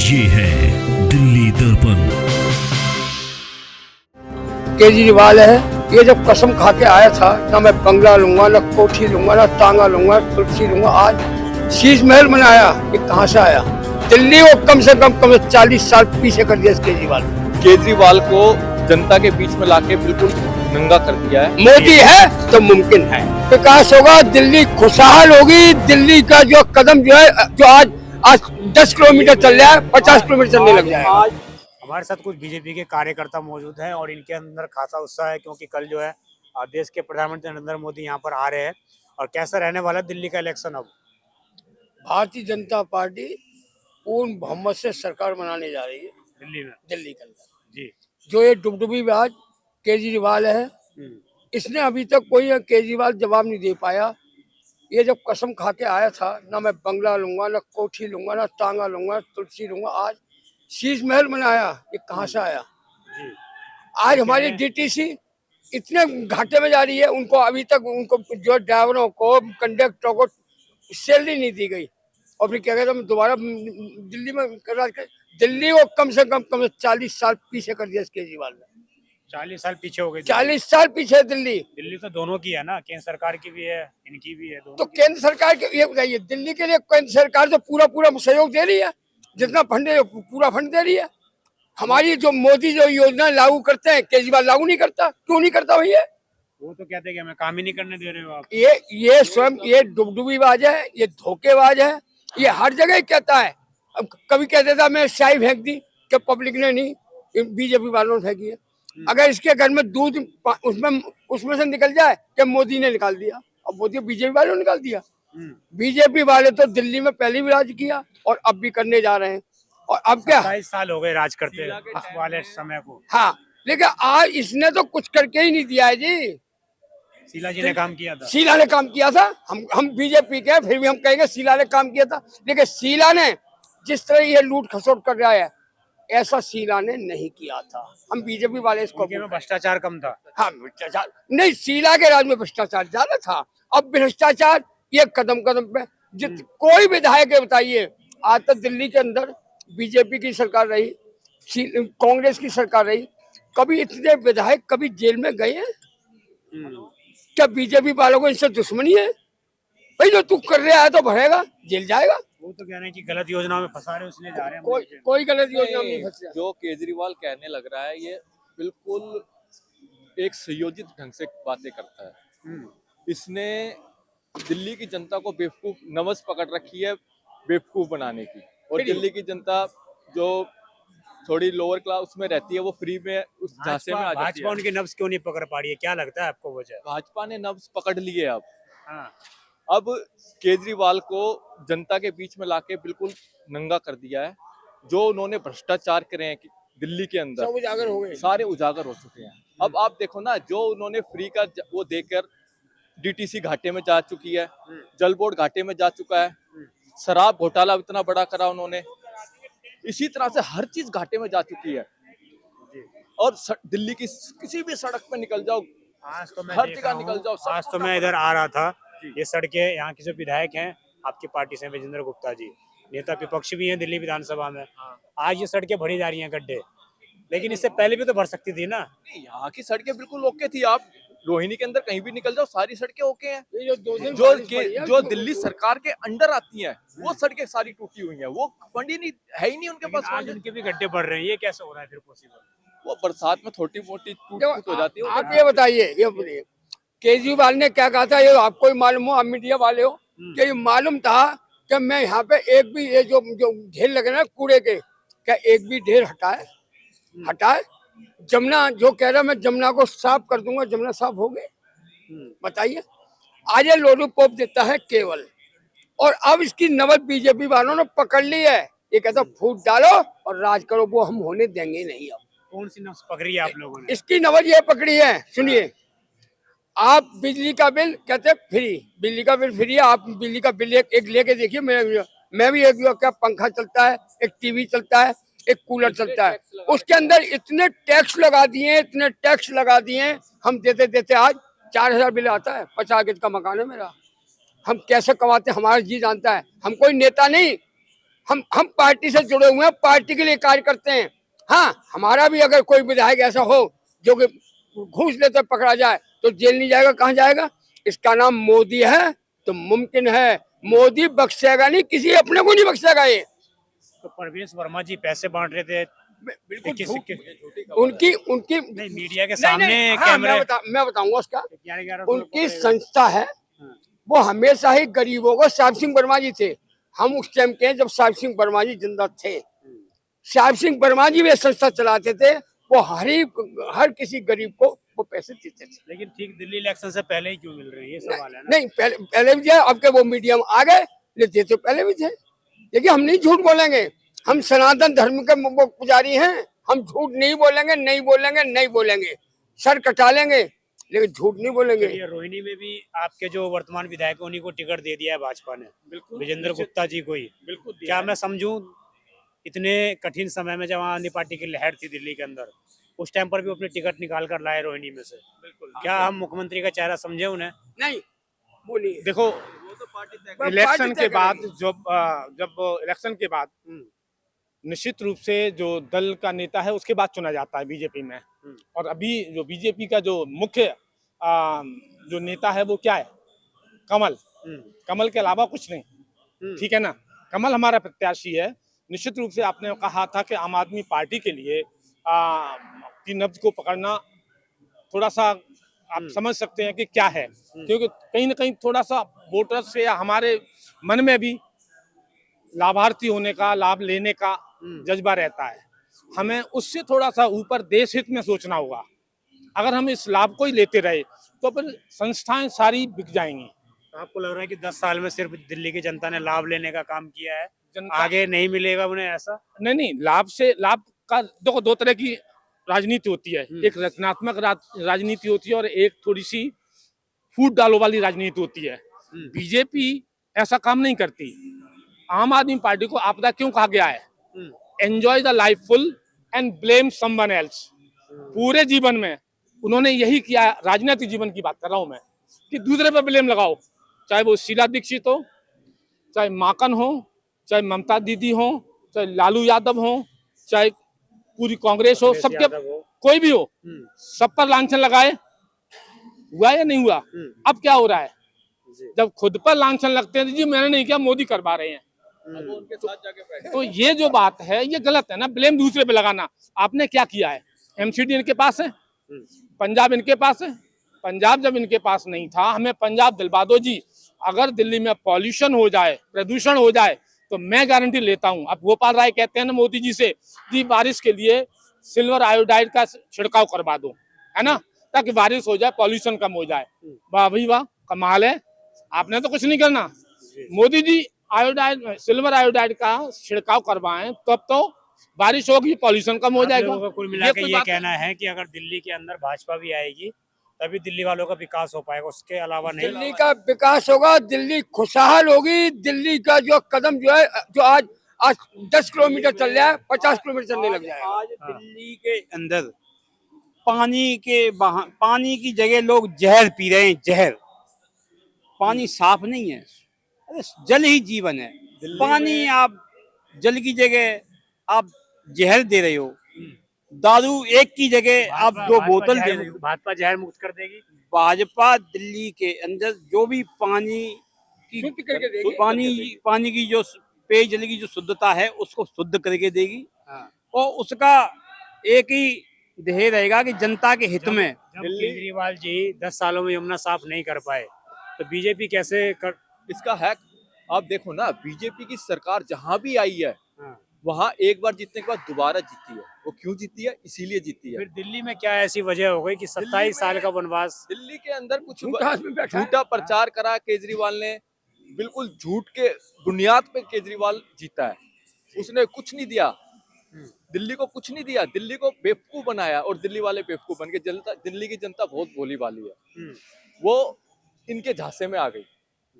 ये है दिल्ली दर्पण। केजरीवाल है, ये जब कसम खा के आया था ना मैं बंगला लूंगा, ना कोठी लूंगा, ना तांगा लूंगा, कुर्सी लूंगा, आज शीश महल बनाया। ये कहाँ से आया? दिल्ली को कम से कम 40 साल पीछे कर दिया इस केजरीवाल को जनता के बीच में लाके बिल्कुल नंगा कर दिया है। मोदी है तो मुमकिन है विकास होगा, दिल्ली खुशहाल होगी। दिल्ली का जो कदम जो है, जो आज 10 किलोमीटर चल रहा है, 50 किलोमीटर चलने लग जाएगा। हमारे साथ कुछ बीजेपी के कार्यकर्ता मौजूद हैं और इनके अंदर खासा उत्साह है, क्योंकि कल जो है देश के प्रधानमंत्री नरेंद्र मोदी यहाँ पर आ रहे हैं। और कैसा रहने वाला है दिल्ली का इलेक्शन? अब भारतीय जनता पार्टी पूर्ण बहुमत से सरकार बनाने जा रही है दिल्ली के अंदर। जी, जो ये डुबडुबीबाज केजरीवाल है, इसने अभी तक कोई केजरीवाल जवाब नहीं दे पाया। ये जब कसम खा के आया था ना मैं बंगला लूंगा, ना कोठी लूंगा, ना तांगा लूंगा, तुलसी लूंगा, आज शीश महल बनाया। ये कहाँ से आया? आज हमारी डीटीसी इतने घाटे में जा रही है, उनको अभी तक उनको जो ड्राइवरों को, कंडक्टरों को सैलरी नहीं दी गई। और फिर क्या कहते हैं, दोबारा दिल्ली में दिल्ली को कम से कम 40 साल पीछे कर दिया इस केजरीवाल ने। 40 साल पीछे हो गए। 40 साल पीछे दिल्ली तो दोनों की है ना, केंद्र सरकार की भी है, इनकी भी है, दोनों तो की। केंद्र सरकार के ये बताइए, दिल्ली के लिए केंद्र सरकार तो पूरा सहयोग दे रही है, जितना फंड है पूरा फंड दे रही है। हमारी जो मोदी जो योजना लागू करते हैं, केजरीवाल लागू नहीं करता। क्यों नहीं करता भैया? वो तो कहते हैं कि हमें काम ही नहीं करने दे रहे हो आप। ये स्वयं ये डुबडुबीबाज है, ये धोखेबाज है। ये हर जगह ही कहता है। अब कभी कहता था मैं स्याही फेंक दी, कि पब्लिक ने नहीं, बीजेपी वालों ने फेंकी है। अगर इसके घर में दूध उसमें से निकल जाए कि मोदी ने निकाल दिया, अब मोदी बीजेपी वालों ने निकाल दिया। बीजेपी वाले तो दिल्ली में पहले भी राज किया और अब भी करने जा रहे हैं। और अब क्या, 27 साल हो गए राज करते उस वाले समय को। हाँ, लेकिन आज इसने तो कुछ करके ही नहीं दिया है जी। शीला जी ने काम किया था। शीला ने काम किया था। हम बीजेपी के, फिर भी हम कहेंगे शीला ने काम किया था। लेकिन शीला ने जिस तरह ये लूट खसोट कर रहा है, ऐसा शीला ने नहीं किया था। हम बीजेपी वाले इसको में भ्रष्टाचार कम था। हाँ, भ्रष्टाचार नहीं, शीला के राज में भ्रष्टाचार ज्यादा था। अब भ्रष्टाचार ये कदम पे कोई विधायक है बताइए, आज तक दिल्ली के अंदर बीजेपी की सरकार रही, कांग्रेस की सरकार रही, कभी इतने विधायक कभी जेल में गए हैं क्या? बीजेपी वालों को इनसे दुश्मनी है भाई? जो तू कर रहा है तो भरेगा, जेल जाएगा। वो तो कह रहे हैं कि गलत योजनाओं में फंसा रहे हो, इसलिए जा रहे हैं। कोई गलत योजना नहीं फंसा। जो केजरीवाल कहने लग रहा है, ये बिल्कुल एक संयोजित ढंग से बातें करता है। इसने दिल्ली की जनता को बेवकूफ नवज पकड़ रखी है, बेवकूफ बनाने की। और दिल्ली की जनता जो थोड़ी लोअर क्लास उसमें रहती है, वो फ्री में उस झांसे में आ जाती है। भाजपा उनकी नब्ज क्यों नहीं पकड़ पा रही है? क्या लगता है आपको वजह? भाजपा ने नब्ज पकड़ लिए अब। हाँ। अब केजरीवाल को जनता के बीच में लाके बिल्कुल नंगा कर दिया है। जो उन्होंने भ्रष्टाचार करे हैं दिल्ली के अंदर, सब उजागर हो गए, सारे उजागर हो चुके हैं। अब आप देखो ना, जो उन्होंने फ्री का वो देकर डीटीसी घाटे में जा चुकी है, जल बोर्ड घाटे में जा चुका है, शराब घोटाला इतना बड़ा करा उन्होंने, इसी तरह से हर चीज घाटे में जा चुकी है। और दिल्ली की किसी भी सड़क पे निकल जाओ, आज तो मैं हर जगह निकल जाओ। आज तो मैं इधर आ रहा था, ये सड़कें, यहाँ के जो विधायक हैं आपकी पार्टी से, विजेंद्र गुप्ता जी, नेता विपक्ष भी हैं दिल्ली विधानसभा में, आज ये सड़कें भरी जा रही हैं गड्ढे, लेकिन इससे पहले भी तो भर सकती थी ना। यहाँ की सड़कें बिल्कुल ओके थी। आप रोहिणी के अंदर कहीं भी निकल जाओ, सारी सड़कें ओके हैं। जो दिल्ली सरकार के अंडर आती हैं, वो सड़कें सारी टूटी हुई हैं। वो फंड ही नहीं है, ही नहीं उनके पास। आज उनके भी गड्ढे बढ़ रहे हैं, ये कैसे हो रहा है फिर पॉसिबल? वो बरसात में छोटी मोटी टूट हो जाती है। आप ये बताइए, केजरीवाल ने क्या कहा था, ये आपको ही मालूम हो, आप मीडिया वाले हो, कि ये मालूम था कि मैं यहाँ पे एक भी ये जो ढेर लगे ना कूड़े के, क्या एक भी ढेर हटाए? जमुना जो कह रहा मैं जमुना को साफ कर दूंगा, जमुना साफ हो गए? बताइए। आज ये लोलू पोप देता है केवल, और अब इसकी नवल बीजेपी वालों ने पकड़ ली है। ये कहता फूट डालो और राज करो, वो हम होने देंगे नहीं। अब कौन सी नब्ज पकड़ी है आप लोगों ने? इसकी नवल ये पकड़ी है, सुनिए। आप बिजली का बिल कहते फ्री, बिजली का बिल फ्री है। आप बिजली का बिल एक लेके देखिए। मैं भी एक क्या पंखा चलता है, एक टीवी चलता है, एक कूलर चलता है, उसके अंदर इतने टैक्स लगा दिए, हम देते आज 4000 बिल आता है। 50 गज का मकान है मेरा। हम कैसे कमाते हैं हमारा जी जानता है। हम कोई नेता नहीं, हम पार्टी से जुड़े हुए हैं, पार्टी के लिए कार्य करते हैं। हाँ, हमारा भी अगर कोई विधायक ऐसा हो जो कि घूस लेते पकड़ा जाए तो जेल नहीं जाएगा, कहाँ जाएगा? इसका नाम मोदी है तो मुमकिन है मोदी बख्शेगा नहीं, किसी अपने को नहीं बख्शेगा ये। तो परवेश वर्मा जी पैसे बांट रहे थे बिल्कुल किसी झूठ। के उनकी उनकी नहीं, मीडिया के नहीं, सामने नहीं, हाँ, कैमरे मैं बताऊंगा उसका। 11,1100 उनकी संस्था है, वो हमेशा ही गरीबों को, साहिब सिंह वर्मा जी थे, हम उस टाइम के हैं जब साहिब सिंह वर्मा जी जिंदा थे। साहिब सिंह वर्मा जी वे संस्था चलाते थे, वो हर किसी गरीब को वो पैसे देते थे। लेकिन ठीक दिल्ली इलेक्शन से पहले ही क्यों मिल रहे हैं, ये सवाल है ना। नहीं, पहले भी थे, अब के वो मीडियम आ गए, लेते तो पहले भी थे। देखिए, हम नहीं झूठ बोलेंगे, हम सनातन धर्म के वो पुजारी हैं, हम झूठ नहीं बोलेंगे, नहीं बोलेंगे, नहीं बोलेंगे, सर कटा लेंगे, लेकिन झूठ नहीं बोलेंगे। ये रोहिणी में भी आपके जो वर्तमान विधायक हैं उन्हीं को टिकट दे दिया है भाजपा ने, विजेंद्र गुप्ता जी को ही। बिल्कुल क्या मैं समझूं, इतने कठिन समय में जब आम आदमी पार्टी की लहर थी दिल्ली के अंदर, उस टाइम पर भी अपनी टिकट निकाल कर लाए रोहिणी में से। क्या हम मुख्यमंत्री का चेहरा समझे उन्हें? नहीं, बोलिए। देखो, पार्टी इलेक्शन तय के बाद करेगी। जब इलेक्शन के बाद निश्चित रूप से जो दल का नेता है उसके बाद चुना जाता है बीजेपी में। और अभी जो बीजेपी का जो मुख्य जो नेता है वो क्या है? कमल। कमल के अलावा कुछ नहीं, ठीक है ना। कमल हमारा प्रत्याशी है। निश्चित रूप से आपने कहा था कि आम आदमी पार्टी के लिए की नब्ज को पकड़ना थोड़ा सा आप समझ सकते हैं कि क्या है, क्योंकि कहीं ना कहीं थोड़ा सा वोटर्स से या हमारे मन में भी लाभार्थी होने का, लाभ लेने का जज्बा रहता है। हमें उससे थोड़ा सा ऊपर देश हित में सोचना होगा। अगर हम इस लाभ को ही लेते रहे तो फिर संस्थाएं सारी बिक जाएंगी। आपको लग रहा है कि 10 साल में सिर्फ दिल्ली की जनता ने लाभ लेने का काम किया है, जनता आगे नहीं मिलेगा उन्हें, ऐसा? नहीं, लाभ का देखो, दो तरह की राजनीति होती है। एक रचनात्मक राजनीति होती है और एक थोड़ी सी फूट डालो वाली राजनीति होती है। बीजेपी ऐसा काम नहीं करती। आम आदमी पार्टी को आपदा क्यों कहा गया है? Enjoy the life full and blame someone else. पूरे जीवन में उन्होंने यही किया। राजनीतिक जीवन की बात कर रहा हूं मैं, कि दूसरे पर ब्लेम लगाओ, चाहे वो शीला दीक्षित हो, चाहे माकन हो, चाहे ममता दीदी हो, चाहे लालू यादव हो, चाहे पूरी कांग्रेस हो, सबके कोई भी हो, सब पर लांछन लगाए। हुआ या नहीं हुआ? अब क्या हो रहा है? जब खुद पर लांछन लगते हैं, जी मैंने नहीं किया, मोदी करवा रहे हैं, उनके साथ जाके बैठे। तो ये जो बात है ये गलत है ना, ब्लेम दूसरे पे लगाना। आपने क्या किया है? एमसीडी इनके पास है, पंजाब इनके पास है। पंजाब जब इनके पास नहीं था, हमें पंजाब दिलवा दो जी। अगर दिल्ली में पॉल्यूशन हो जाए, प्रदूषण हो जाए, तो मैं गारंटी लेता हूं। अब गोपाल राय कहते हैं ना मोदी जी से, जी बारिश के लिए सिल्वर आयोडाइड का छिड़काव करवा दो, है ना, ताकि बारिश हो जाए, पॉल्यूशन कम हो जाए। वाह भाई वाह, कमाल है। आपने तो कुछ नहीं करना। Modi ji iodide, silver iodide का छिड़काव करवाएं, तब तो बारिश होगी, पॉल्यूशन कम हो जाएगा। कुल मिला के कोई ये बात कहना है कि अगर दिल्ली के अंदर भाजपा भी आएगी तभी दिल्ली वालों का विकास हो पाएगा, उसके अलावा नहीं। दिल्ली का विकास होगा, दिल्ली खुशहाल होगी। दिल्ली का जो कदम जो है, जो आज 10 किलोमीटर चल रहा है, 50 किलोमीटर चलने लग जाएगा। आज दिल्ली के अंदर पानी की जगह लोग जहर पी रहे हैं, जहर। पानी साफ नहीं है। अरे जल ही जीवन है। पानी आप जल की जगह आप जहर दे रहे हो। दारू एक की जगह आप 2 बोतल दे रहे हो। भाजपा जहर मुक्त कर देगी। भाजपा दिल्ली के अंदर जो भी पानी की शुद्ध करके देगी। पानी की जो पेयजल की जो शुद्धता है उसको शुद्ध करके देगी। और उसका एक ही ध्येय रहेगा कि जनता के हित में। जब केजरीवाल जी 10 सालों में यमुना साफ नहीं कर पाए तो बीजेपी कैसे कर? इसका है, आप देखो ना, बीजेपी की सरकार जहां भी आई है वहां एक बार जीतने के बाद दोबारा जीती है। वो क्यों जीती है? इसीलिए जीती है। फिर दिल्ली में क्या ऐसी वजह हो गई कि 27 साल का वनवास? दिल्ली के अंदर कुछ झूठा आदमी बैठा है। झूठा प्रचार करा केजरीवाल ने, बिल्कुल झूठ के बुनियाद पे केजरीवाल जीता है। उसने कुछ नहीं दिया, दिल्ली को कुछ नहीं दिया, दिल्ली को बेवकूफ बनाया। और दिल्ली वाले बेवकूफ बन के, दिल्ली की जनता बहुत भोली भाली है, वो इनके झांसे में आ गई।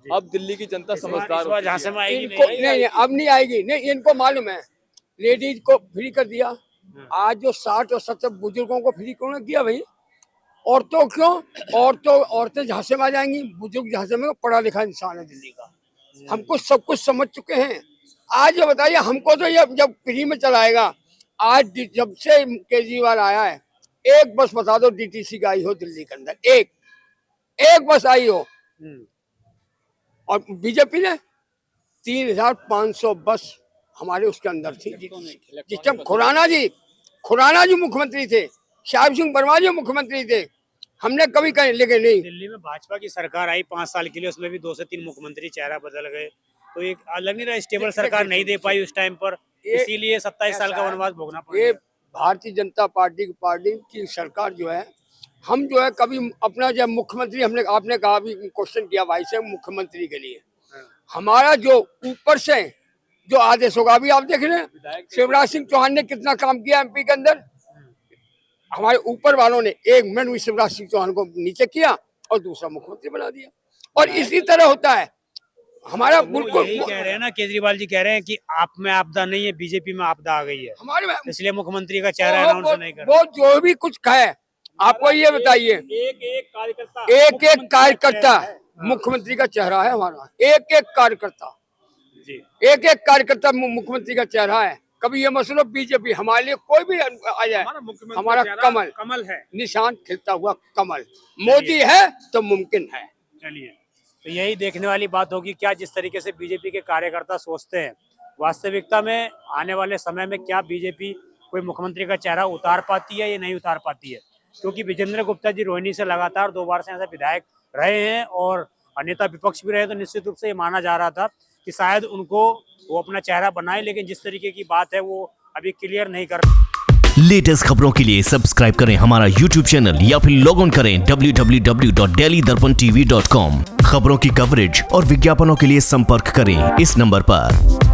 अब दिल्ली की जनता समझदार हो झांसे में आएगी इनको नहीं, अब नहीं आएगी। नहीं, इनको मालूम है, लेडीज को फ्री कर दिया। आज जो 60 और 70 बुजुर्गों को फ्री क्यों किया भाई? औरतों क्यों? औरतें झांसे में आ जाएंगी, बुजुर्ग झांसे में। पढ़ा लिखा इंसान है दिल्ली का, हमको सब कुछ समझ चुके हैं। आज ये बताइए हमको तो ये जब फ्री में चलाएगा। आज जब से केजरीवाल आया है एक बस बता दो डीटीसी का आई हो दिल्ली के अंदर, एक बस आई हो। और बीजेपी ने 3500 बस हमारे उसके अंदर थी। जिस टाइम खुराना जी मुख्यमंत्री थे, साहिब सिंह वर्मा जी मुख्यमंत्री थे, हमने कभी कहीं लेके नहीं। दिल्ली में भाजपा की सरकार आई 5 साल के लिए, उसमें भी 2 से 3 मुख्यमंत्री चेहरा बदल गए, तो एक अलग नहीं रहा, स्टेबल सरकार नहीं दे पाई उस टाइम पर, इसीलिए 27 साल का वनवास भोगना पड़ा। ये भारतीय जनता पार्टी की सरकार जो है, हम जो है कभी अपना जो मुख्यमंत्री आपने कहा अभी क्वेश्चन किया भाई से मुख्यमंत्री के लिए, हमारा जो ऊपर से जो आदेश होगा, अभी आप देख रहे हैं शिवराज सिंह चौहान ने कितना काम किया एमपी के अंदर। हमारे ऊपर वालों ने 1 मिनट में शिवराज सिंह चौहान को नीचे किया और दूसरा मुख्यमंत्री बना दिया। और इसी तरह होता है हमारा। बिल्कुल यही कह रहे हैं ना, केजरीवाल जी कह रहे हैं कि आप में आपदा नहीं है, बीजेपी में आपदा आ गई है, हमारे में इसलिए मुख्यमंत्री का चेहरा अनाउंस नहीं कर वो जो भी कुछ कहे, आपको ये बताइए एक कार्यकर्ता मुख्यमंत्री का चेहरा है हमारा, एक कार्यकर्ता मुख्यमंत्री का चेहरा है। कभी ये मसलो बीजेपी हमारे लिए कोई भी आ जाए, हमारा कमल है, निशान खिलता हुआ कमल। मोदी है तो मुमकिन है। चलिए, तो यही देखने वाली बात होगी क्या जिस तरीके से बीजेपी के कार्यकर्ता सोचते हैं, वास्तविकता में आने वाले समय में क्या बीजेपी कोई मुख्यमंत्री का चेहरा उतार पाती है या नहीं उतार पाती है। क्योंकि विजेंद्र गुप्ता जी रोहिणी से लगातार 2 बार से ऐसे विधायक रहे हैं और नेता विपक्ष भी रहे, तो निश्चित रूप से ये माना जा रहा था कि शायद उनको वो अपना चेहरा बनाए, लेकिन जिस तरीके की बात है वो अभी क्लियर नहीं कर। लेटेस्ट खबरों के लिए सब्सक्राइब करें हमारा YouTube चैनल या फिर लॉग ऑन करें www.delhidarpantv.com। खबरों की कवरेज और विज्ञापनों के लिए संपर्क करें इस नंबर पर।